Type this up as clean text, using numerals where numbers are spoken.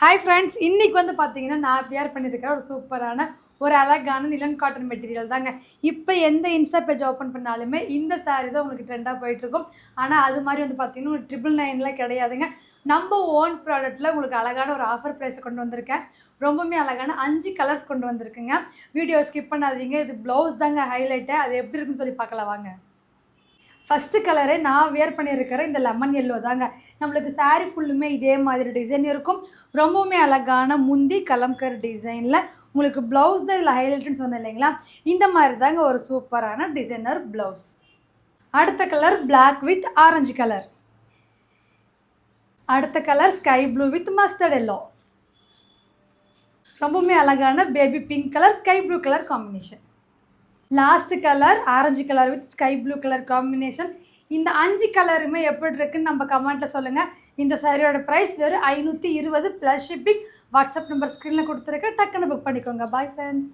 Hi friends, இன்றைக்கி வந்து பார்த்தீங்கன்னா நான் வியர் பண்ணியிருக்கிற ஒரு சூப்பரான ஒரு அழகான நிலன் காட்டன் மெட்டீரியல் தாங்க. இப்போ எந்த இன்ஸ்டா பேஜ் ஓப்பன் பண்ணாலுமே இந்த சாரீ தான் உங்களுக்கு ட்ரெண்டாக போயிட்டுருக்கும். ஆனால் அது மாதிரி வந்து பார்த்தீங்கன்னா ஒரு 999 கிடையாதுங்க. நம்ம ஓன் ப்ராடக்ட்டில் உங்களுக்கு அழகான ஒரு ஆஃபர் ப்ரைஸை கொண்டு வந்திருக்கேன். ரொம்பவுமே அழகான 5 கலர்ஸ் கொண்டு வந்திருக்குங்க. வீடியோ ஸ்கிப் பண்ணாதீங்க. இது ப்ளவுஸ் தாங்க ஹைலைட்டு. அது எப்படி இருக்குன்னு சொல்லி பார்க்கலாம் வாங்க. ஃபஸ்ட்டு கலரே நான் வியர் பண்ணியிருக்கிற இந்த லெமன் எல்லோ தாங்க. நம்மளுக்கு சாரீ ஃபுல்லுமே இதே மாதிரி டிசைன் இருக்கும். ரொம்பவுமே அழகான முந்தி கலம்கர் டிசைனில் உங்களுக்கு ப்ளவுஸ் தான் இதில் ஹைலைட்டுன்னு சொன்னேன் இல்லைங்களா? இந்த மாதிரி தாங்க ஒரு சூப்பரான டிசைனர் ப்ளவுஸ். அடுத்த colour black with orange colour. அடுத்த colour sky blue with mustard yellow. ரொம்பவுமே அழகான baby pink colour sky blue colour combination. Last colour orange colour with sky blue colour combination. இந்த 5 கலருமே எப்படி இருக்குன்னு நம்ம கமெண்ட்டில் சொல்லுங்கள். இந்த சாரியோட ப்ரைஸ் வெறும் 520 ப்ளஸ் ஷிப்பிங். வாட்ஸ்அப் நம்பர் ஸ்க்ரீனில் கொடுத்துருக்கேன். டக்குன்னு புக் பண்ணிக்கோங்க. Bye friends.